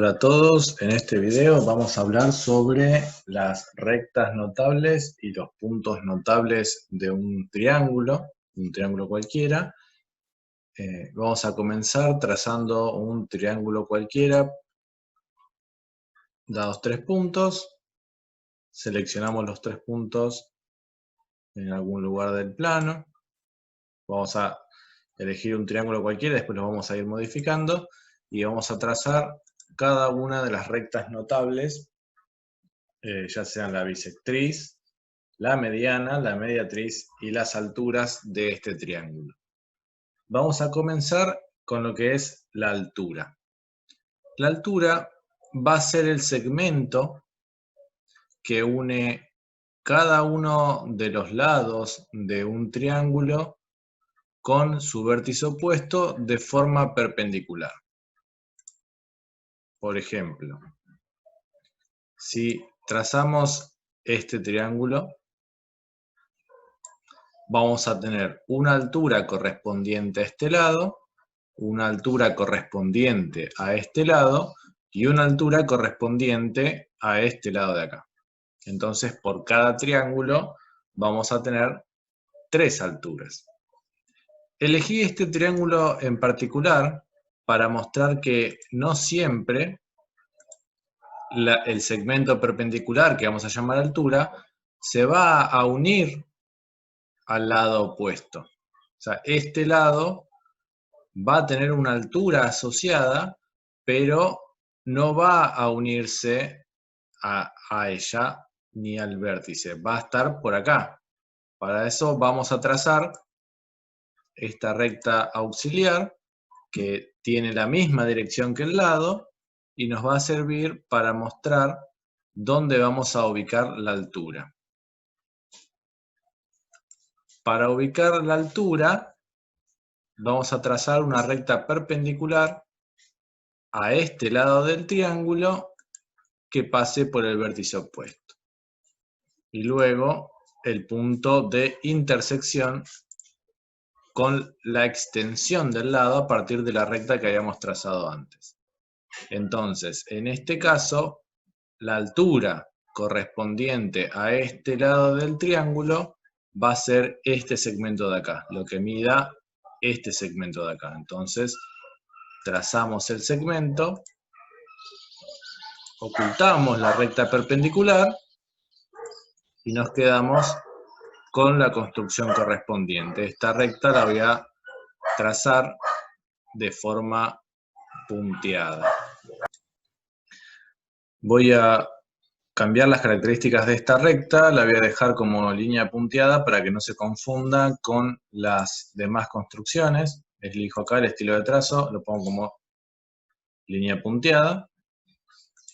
Hola a todos, en este video vamos a hablar sobre las rectas notables y los puntos notables de un triángulo cualquiera. Vamos a comenzar trazando un triángulo cualquiera, dados 3 puntos, seleccionamos los 3 puntos en algún lugar del plano, vamos a elegir un triángulo cualquiera, después lo vamos a ir modificando y vamos a trazar cada una de las rectas notables, ya sean la bisectriz, la mediana, la mediatriz y las alturas de este triángulo. Vamos a comenzar con lo que es la altura. La altura va a ser el segmento que une cada uno de los lados de un triángulo con su vértice opuesto de forma perpendicular. Por ejemplo, si trazamos este triángulo, vamos a tener una altura correspondiente a este lado, una altura correspondiente a este lado y una altura correspondiente a este lado de acá. Entonces, por cada triángulo vamos a tener 3 alturas. Elegí este triángulo en particular para mostrar que no siempre el segmento perpendicular, que vamos a llamar altura, se va a unir al lado opuesto. O sea, este lado va a tener una altura asociada, pero no va a unirse a ella ni al vértice, va a estar por acá. Para eso vamos a trazar esta recta auxiliar que tiene la misma dirección que el lado y nos va a servir para mostrar dónde vamos a ubicar la altura. Para ubicar la altura vamos a trazar una recta perpendicular a este lado del triángulo que pase por el vértice opuesto. Y luego el punto de intersección con la extensión del lado a partir de la recta que habíamos trazado antes. Entonces, en este caso, la altura correspondiente a este lado del triángulo va a ser este segmento de acá, lo que mida este segmento de acá. Entonces, trazamos el segmento, ocultamos la recta perpendicular y nos quedamos con la construcción correspondiente. Esta recta la voy a trazar de forma punteada. Voy a cambiar las características de esta recta, la voy a dejar como línea punteada para que no se confunda con las demás construcciones. Elijo acá el estilo de trazo, lo pongo como línea punteada.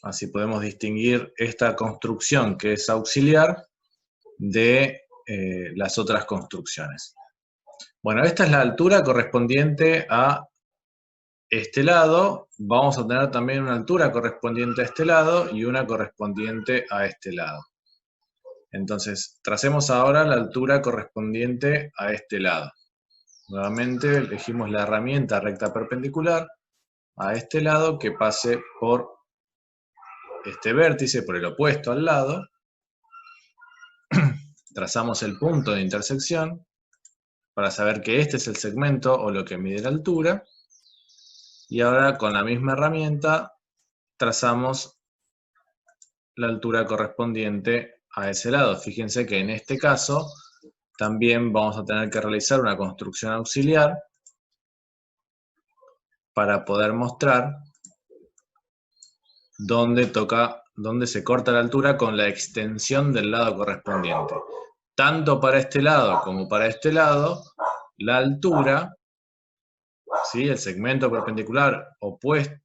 Así podemos distinguir esta construcción que es auxiliar de las otras construcciones. Bueno, esta es la altura correspondiente a este lado. Vamos a tener también una altura correspondiente a este lado y una correspondiente a este lado. Entonces, tracemos ahora la altura correspondiente a este lado. Nuevamente elegimos la herramienta recta perpendicular a este lado que pase por este vértice, por el opuesto al lado. Trazamos el punto de intersección para saber que este es el segmento o lo que mide la altura. Y ahora con la misma herramienta trazamos la altura correspondiente a ese lado. Fíjense que en este caso también vamos a tener que realizar una construcción auxiliar para poder mostrar dónde se corta la altura con la extensión del lado correspondiente. Tanto para este lado como para este lado, la altura, ¿sí?, el segmento perpendicular opuesto,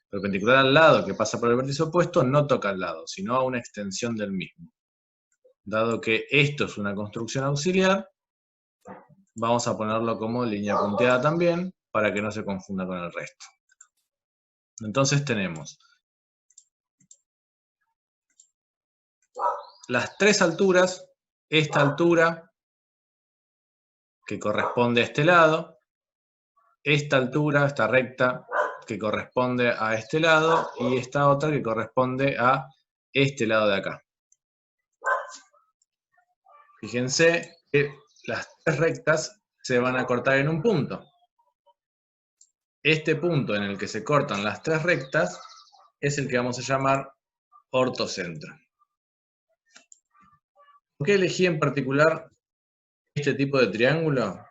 perpendicular al lado que pasa por el vértice opuesto, no toca al lado, sino a una extensión del mismo. Dado que esto es una construcción auxiliar, vamos a ponerlo como línea punteada también, para que no se confunda con el resto. Entonces tenemos las 3 alturas, esta altura que corresponde a este lado, esta altura, esta recta que corresponde a este lado y esta otra que corresponde a este lado de acá. Fíjense que las tres rectas se van a cortar en un punto. Este punto en el que se cortan las tres rectas es el que vamos a llamar ortocentro. ¿Por qué elegí en particular este tipo de triángulo?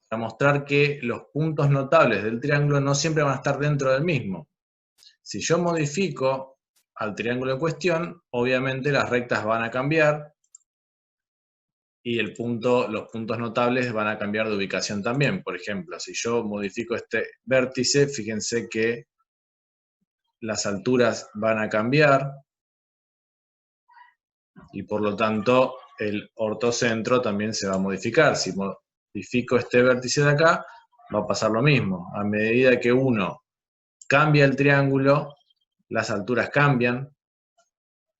Para mostrar que los puntos notables del triángulo no siempre van a estar dentro del mismo. Si yo modifico al triángulo en cuestión, obviamente las rectas van a cambiar y los puntos notables van a cambiar de ubicación también. Por ejemplo, si yo modifico este vértice, fíjense que las alturas van a cambiar y por lo tanto el ortocentro también se va a modificar. Si modifico este vértice de acá, va a pasar lo mismo. A medida que uno cambia el triángulo, las alturas cambian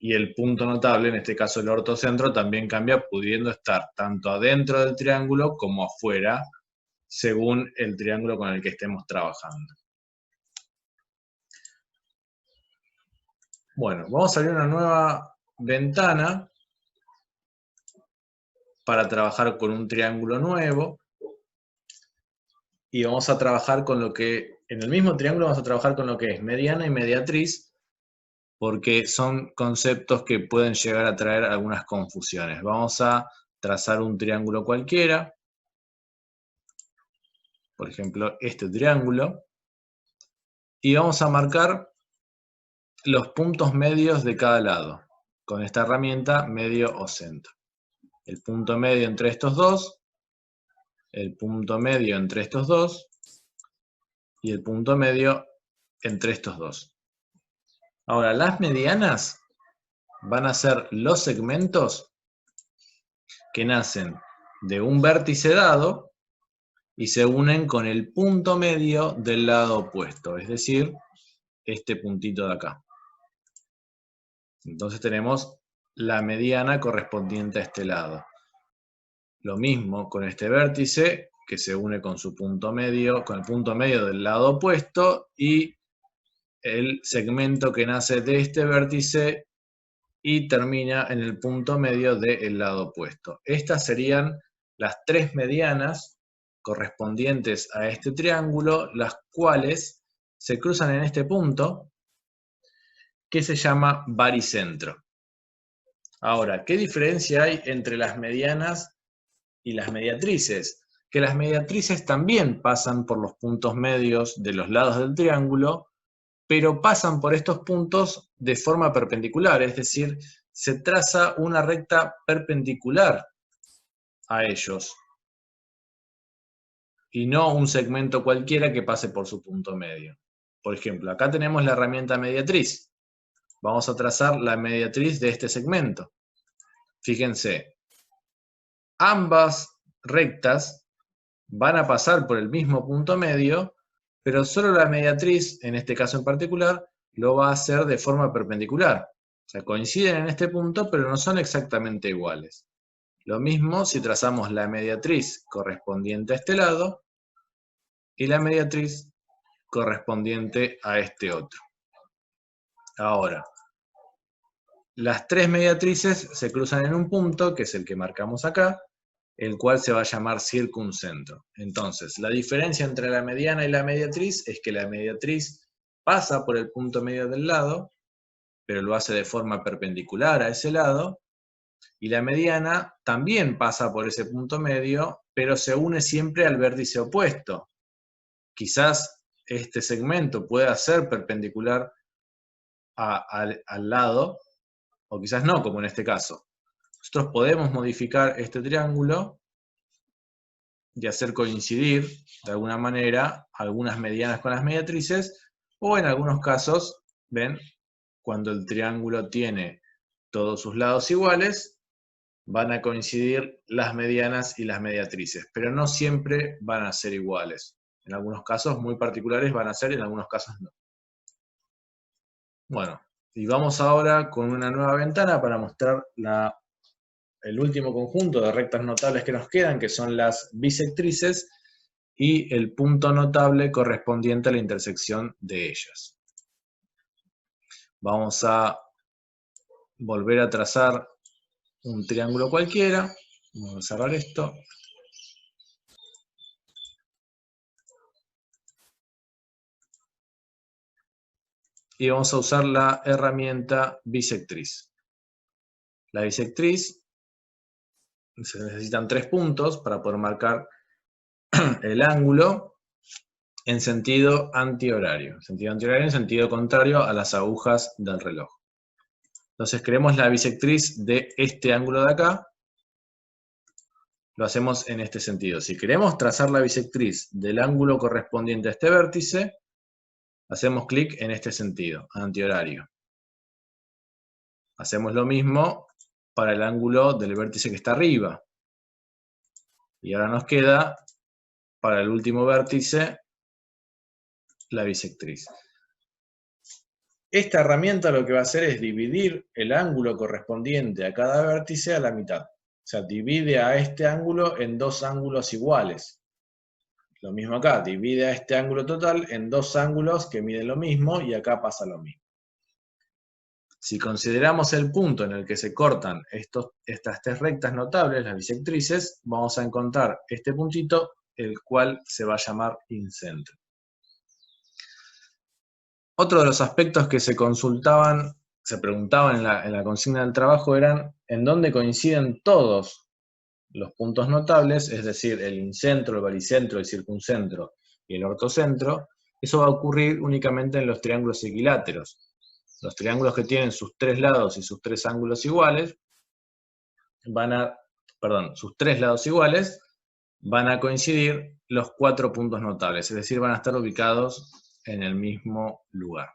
y el punto notable, en este caso el ortocentro, también cambia, pudiendo estar tanto adentro del triángulo como afuera, según el triángulo con el que estemos trabajando. Bueno, vamos a abrir una nueva ventana para trabajar con un triángulo nuevo. Y vamos a trabajar con lo que, en el mismo triángulo vamos a trabajar con lo que es mediana y mediatriz, porque son conceptos que pueden llegar a traer algunas confusiones. Vamos a trazar un triángulo cualquiera, por ejemplo, este triángulo, y vamos a marcar los puntos medios de cada lado, con esta herramienta medio o centro. El punto medio entre estos dos, el punto medio entre estos dos, y el punto medio entre estos dos. Ahora, las medianas van a ser los segmentos que nacen de un vértice dado y se unen con el punto medio del lado opuesto, es decir, este puntito de acá. Entonces tenemos la mediana correspondiente a este lado. Lo mismo con este vértice que se une con su punto medio, con el punto medio del lado opuesto y el segmento que nace de este vértice y termina en el punto medio del lado opuesto. Estas serían las tres medianas correspondientes a este triángulo, las cuales se cruzan en este punto que se llama baricentro. Ahora, ¿qué diferencia hay entre las medianas y las mediatrices? Que las mediatrices también pasan por los puntos medios de los lados del triángulo, pero pasan por estos puntos de forma perpendicular, es decir, se traza una recta perpendicular a ellos, y no un segmento cualquiera que pase por su punto medio. Por ejemplo, acá tenemos la herramienta mediatriz. Vamos a trazar la mediatriz de este segmento. Fíjense, ambas rectas van a pasar por el mismo punto medio, pero solo la mediatriz, en este caso en particular, lo va a hacer de forma perpendicular. O sea, coinciden en este punto, pero no son exactamente iguales. Lo mismo si trazamos la mediatriz correspondiente a este lado y la mediatriz correspondiente a este otro. Ahora, las tres mediatrices se cruzan en un punto, que es el que marcamos acá, el cual se va a llamar circuncentro. Entonces, la diferencia entre la mediana y la mediatriz es que la mediatriz pasa por el punto medio del lado, pero lo hace de forma perpendicular a ese lado, y la mediana también pasa por ese punto medio, pero se une siempre al vértice opuesto. Quizás este segmento pueda ser perpendicular al lado, o quizás no, como en este caso. Nosotros podemos modificar este triángulo y hacer coincidir, de alguna manera, algunas medianas con las mediatrices, o en algunos casos, ven, cuando el triángulo tiene todos sus lados iguales, van a coincidir las medianas y las mediatrices, pero no siempre van a ser iguales. En algunos casos muy particulares van a ser, en algunos casos no. Bueno, y vamos ahora con una nueva ventana para mostrar el último conjunto de rectas notables que nos quedan, que son las bisectrices, y el punto notable correspondiente a la intersección de ellas. Vamos a volver a trazar un triángulo cualquiera. Vamos a cerrar esto. Y vamos a usar la herramienta bisectriz. La bisectriz, se necesitan 3 puntos para poder marcar el ángulo en sentido antihorario. Sentido antihorario en sentido contrario a las agujas del reloj. Entonces queremos la bisectriz de este ángulo de acá. Lo hacemos en este sentido. Si queremos trazar la bisectriz del ángulo correspondiente a este vértice, hacemos clic en este sentido, antihorario. Hacemos lo mismo para el ángulo del vértice que está arriba. Y ahora nos queda, para el último vértice, la bisectriz. Esta herramienta lo que va a hacer es dividir el ángulo correspondiente a cada vértice a la mitad. O sea, divide a este ángulo en 2 ángulos iguales. Lo mismo acá, divide a este ángulo total en 2 ángulos que miden lo mismo y acá pasa lo mismo. Si consideramos el punto en el que se cortan estas 3 rectas notables, las bisectrices, vamos a encontrar este puntito, el cual se va a llamar incentro. Otro de los aspectos que se consultaban, se preguntaban en la consigna del trabajo eran en dónde coinciden todos los puntos notables, es decir, el incentro, el baricentro, el circuncentro y el ortocentro. Eso va a ocurrir únicamente en los triángulos equiláteros. Los triángulos que tienen sus 3 lados y sus 3 ángulos iguales, sus 3 lados iguales, van a coincidir los 4 puntos notables, es decir, van a estar ubicados en el mismo lugar.